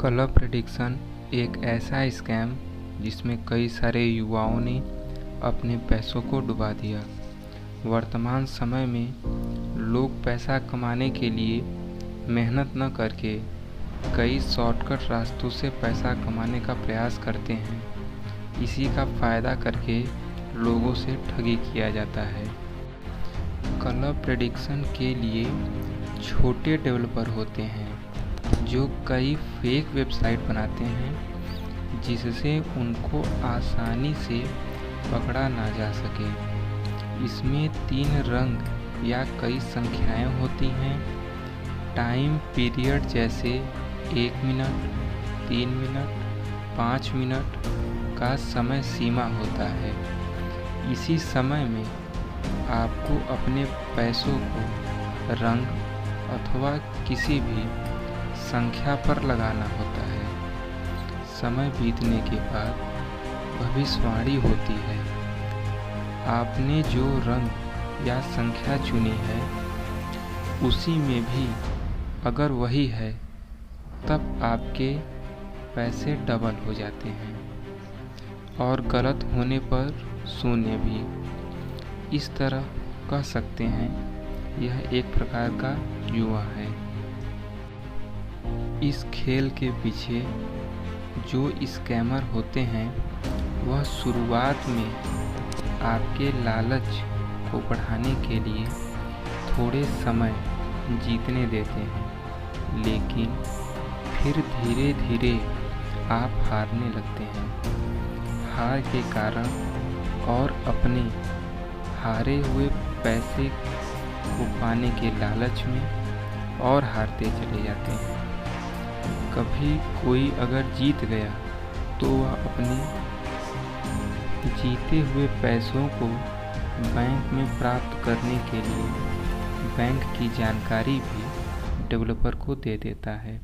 Colour prediction एक ऐसा scam जिसमें कई सारे युवाओं ने अपने पैसों को डुबा दिया। वर्तमान समय में लोग पैसा कमाने के लिए मेहनत न करके कई शॉर्टकट रास्तों से पैसा कमाने का प्रयास करते हैं। इसी का फ़ायदा करके लोगों से ठगी किया जाता है। कलर प्रेडिक्शन के लिए छोटे डेवलपर होते हैं जो कई फेक वेबसाइट बनाते हैं जिससे उनको आसानी से पकड़ा ना जा सके। इसमें 3 रंग या कई संख्याएं होती हैं। टाइम पीरियड जैसे 1 मिनट, 3 मिनट, 5 मिनट का समय सीमा होता है। इसी समय में आपको अपने पैसों को रंग अथवा किसी भी संख्या पर लगाना होता है। समय बीतने के बाद भविष्यवाणी होती है। आपने जो रंग या संख्या चुनी है उसी में भी अगर वही है तब आपके पैसे डबल हो जाते हैं और गलत होने पर शून्य भी। इस तरह कह सकते हैं यह एक प्रकार का जुआ है। इस खेल के पीछे जो स्कैमर होते हैं वह शुरुआत में आपके लालच को बढ़ाने के लिए थोड़े समय जीतने देते हैं, लेकिन फिर धीरे धीरे आप हारने लगते हैं। हार के कारण और अपने हारे हुए पैसे को पाने के लालच में और हारते चले जाते हैं। कभी कोई अगर जीत गया तो वह अपने जीते हुए पैसों को बैंक में प्राप्त करने के लिए बैंक की जानकारी भी डेवलपर को दे देता है,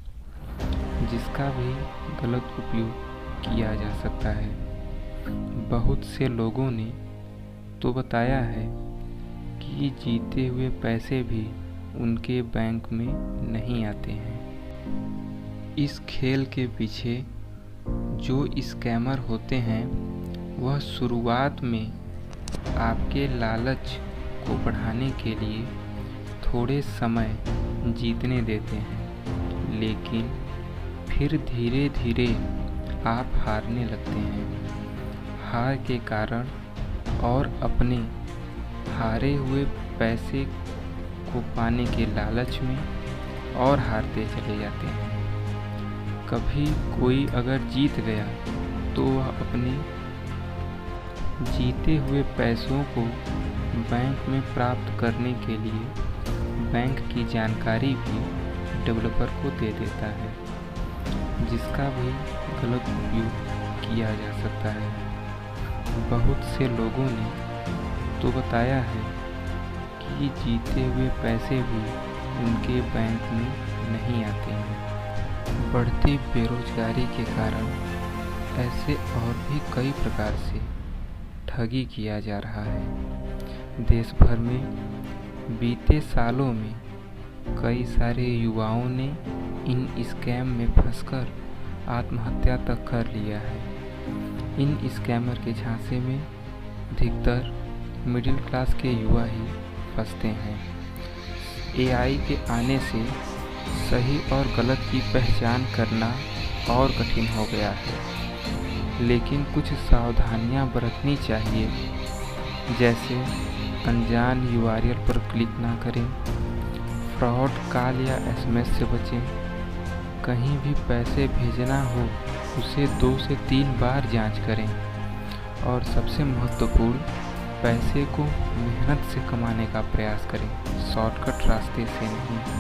जिसका भी गलत उपयोग किया जा सकता है। बहुत से लोगों ने तो बताया है कि जीते हुए पैसे भी उनके बैंक में नहीं आते हैं। इस खेल के पीछे जो स्कैमर होते हैं वह शुरुआत में आपके लालच को बढ़ाने के लिए थोड़े समय जीतने देते हैं, लेकिन फिर धीरे धीरे आप हारने लगते हैं। हार के कारण और अपने हारे हुए पैसे को पाने के लालच में और हारते चले जाते हैं। कभी कोई अगर जीत गया तो वह अपने जीते हुए पैसों को बैंक में प्राप्त करने के लिए बैंक की जानकारी भी डेवलपर को दे देता है, जिसका भी गलत उपयोग किया जा सकता है। बहुत से लोगों ने तो बताया है कि जीते हुए पैसे भी उनके बैंक में नहीं आते हैं। बढ़ती बेरोजगारी के कारण ऐसे और भी कई प्रकार से ठगी किया जा रहा है। देश भर में बीते सालों में कई सारे युवाओं ने इन स्कैम में फंसकर आत्महत्या तक कर लिया है। इन स्कैमर के झांसे में अधिकतर मिडिल क्लास के युवा ही फंसते हैं। एआई के आने से सही और गलत की पहचान करना और कठिन हो गया है, लेकिन कुछ सावधानियां बरतनी चाहिए, जैसे अनजान यूआरएल पर क्लिक ना करें, फ्रॉड कॉल या एसएमएस से बचें, कहीं भी पैसे भेजना हो उसे 2 से 3 बार जांच करें और सबसे महत्वपूर्ण पैसे को मेहनत से कमाने का प्रयास करें, शॉर्टकट रास्ते से नहीं।